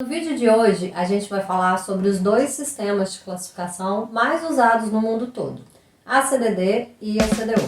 No vídeo de hoje, a gente vai falar sobre os dois sistemas de classificação mais usados no mundo todo, a CDD e a CDU.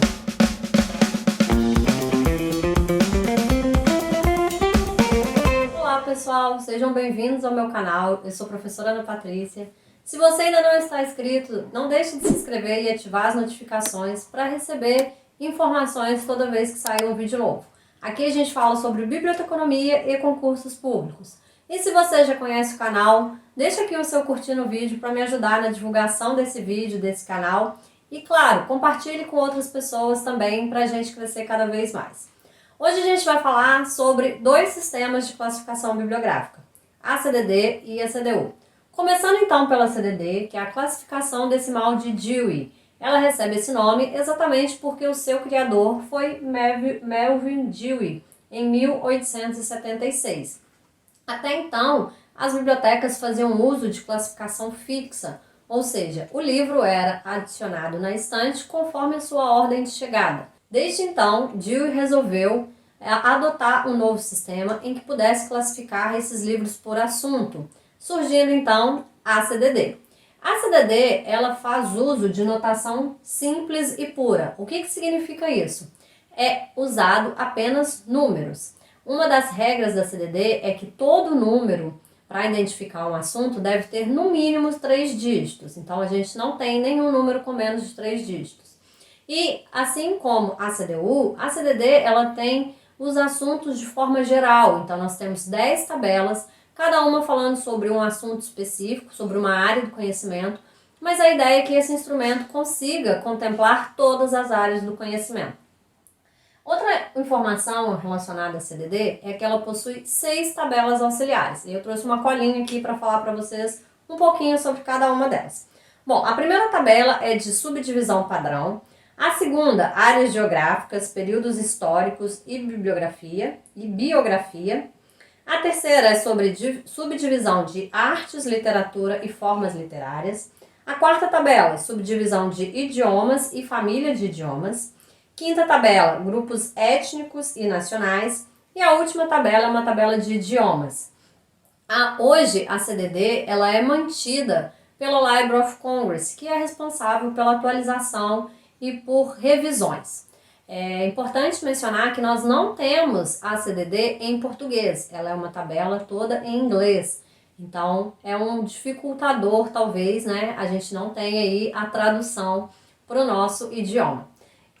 Olá pessoal, sejam bem-vindos ao meu canal, eu sou a professora Ana Patrícia. Se você ainda não está inscrito, não deixe de se inscrever e ativar as notificações para receber informações toda vez que sair um vídeo novo. Aqui a gente fala sobre biblioteconomia e concursos públicos. E se você já conhece o canal, deixa aqui o seu curtir no vídeo para me ajudar na divulgação desse vídeo, desse canal. E claro, compartilhe com outras pessoas também para a gente crescer cada vez mais. Hoje a gente vai falar sobre dois sistemas de classificação bibliográfica, a CDD e a CDU. Começando então pela CDD, que é a classificação decimal de Dewey. Ela recebe esse nome exatamente porque o seu criador foi Melvin Dewey, em 1876. Até então, as bibliotecas faziam uso de classificação fixa, ou seja, o livro era adicionado na estante conforme a sua ordem de chegada. Desde então, Dewey resolveu adotar um novo sistema em que pudesse classificar esses livros por assunto, surgindo então a CDD. A CDD, ela faz uso de notação simples e pura. O que significa isso? É usado apenas números. Uma das regras da CDD é que todo número, para identificar um assunto, deve ter no mínimo 3 dígitos. Então, a gente não tem nenhum número com menos de 3 dígitos. E, assim como a CDU, a CDD ela tem os assuntos de forma geral. Então, nós temos 10 tabelas, cada uma falando sobre um assunto específico, sobre uma área do conhecimento, mas a ideia é que esse instrumento consiga contemplar todas as áreas do conhecimento. Outra informação relacionada à CDD é que ela possui 6 tabelas auxiliares. E eu trouxe uma colinha aqui para falar para vocês um pouquinho sobre cada uma delas. Bom, a primeira tabela é de subdivisão padrão. A segunda, áreas geográficas, períodos históricos e bibliografia e biografia. A terceira é sobre subdivisão de artes, literatura e formas literárias. A quarta tabela, subdivisão de idiomas e família de idiomas. Quinta tabela, grupos étnicos e nacionais. E a última tabela é uma tabela de idiomas. Hoje, a CDD ela é mantida pelo Library of Congress, que é responsável pela atualização e por revisões. É importante mencionar que nós não temos a CDD em português, ela é uma tabela toda em inglês. Então, é um dificultador, talvez, né? A gente não tem aí a tradução para o nosso idioma.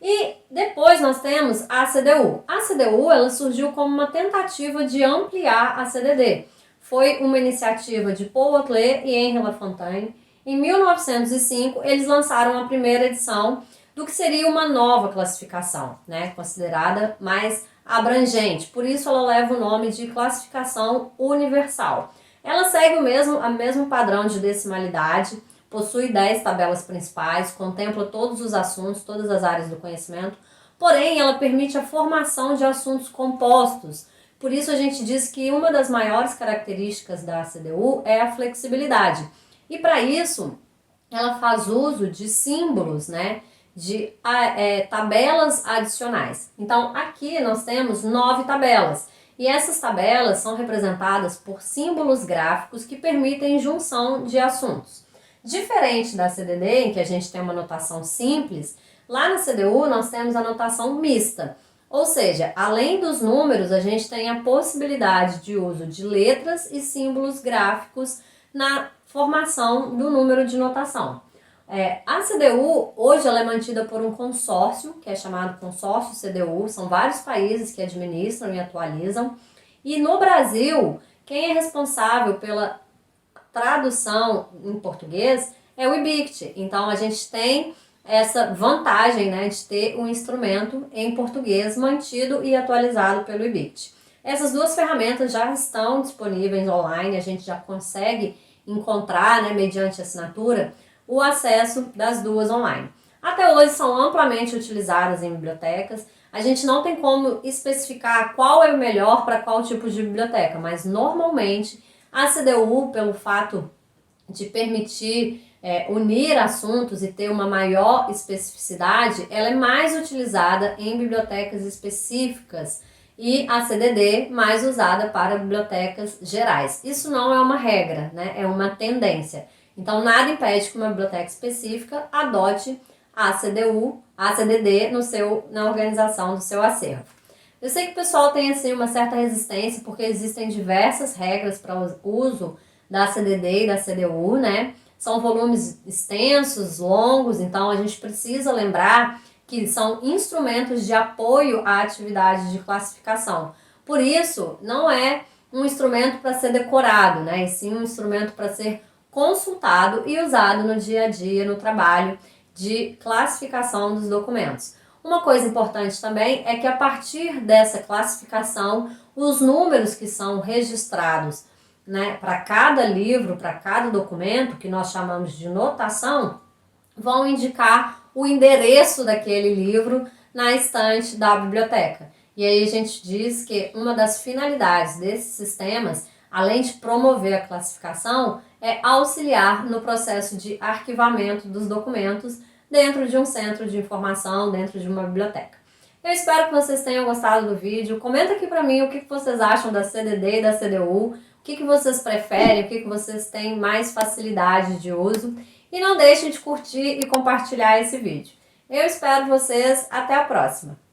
E depois nós temos a CDU. A CDU ela surgiu como uma tentativa de ampliar a CDD. Foi uma iniciativa de Paul Otlet e Henri Lafontaine. Em 1905, eles lançaram a primeira edição do que seria uma nova classificação, né, considerada mais abrangente. Por isso ela leva o nome de classificação universal. Ela segue o mesmo padrão de decimalidade, possui 10 tabelas principais, contempla todos os assuntos, todas as áreas do conhecimento, porém ela permite a formação de assuntos compostos. Por isso a gente diz que uma das maiores características da CDU é a flexibilidade. E para isso ela faz uso de símbolos, né, de tabelas adicionais. Então aqui nós temos 9 tabelas. E essas tabelas são representadas por símbolos gráficos que permitem junção de assuntos. Diferente da CDD, em que a gente tem uma notação simples, lá na CDU nós temos a notação mista. Ou seja, além dos números, a gente tem a possibilidade de uso de letras e símbolos gráficos na formação do número de notação. A CDU, hoje, ela é mantida por um consórcio, que é chamado Consórcio CDU, são vários países que administram e atualizam. E no Brasil, quem é responsável pela tradução em português é o IBICT. Então a gente tem essa vantagem, né, de ter um instrumento em português mantido e atualizado pelo IBICT. Essas duas ferramentas já estão disponíveis online, a gente já consegue encontrar, né, mediante assinatura, o acesso das duas online. Até hoje são amplamente utilizadas em bibliotecas. A gente não tem como especificar qual é o melhor para qual tipo de biblioteca, mas normalmente a CDU, pelo fato de permitir unir assuntos e ter uma maior especificidade, ela é mais utilizada em bibliotecas específicas e a CDD mais usada para bibliotecas gerais. Isso não é uma regra, né? É uma tendência. Então, nada impede que uma biblioteca específica adote a CDU, a CDD na organização do seu acervo. Eu sei que o pessoal tem assim, uma certa resistência, porque existem diversas regras para o uso da CDD e da CDU, né? São volumes extensos, longos, então a gente precisa lembrar que são instrumentos de apoio à atividade de classificação. Por isso, não é um instrumento para ser decorado, né? E sim um instrumento para ser consultado e usado no dia a dia, no trabalho de classificação dos documentos. Uma coisa importante também é que a partir dessa classificação, os números que são registrados, né, para cada livro, para cada documento, que nós chamamos de notação, vão indicar o endereço daquele livro na estante da biblioteca. E aí a gente diz que uma das finalidades desses sistemas, além de promover a classificação, é auxiliar no processo de arquivamento dos documentos dentro de um centro de informação, dentro de uma biblioteca. Eu espero que vocês tenham gostado do vídeo. Comenta aqui para mim o que vocês acham da CDD e da CDU, o que vocês preferem, o que vocês têm mais facilidade de uso. E não deixem de curtir e compartilhar esse vídeo. Eu espero vocês. Até a próxima!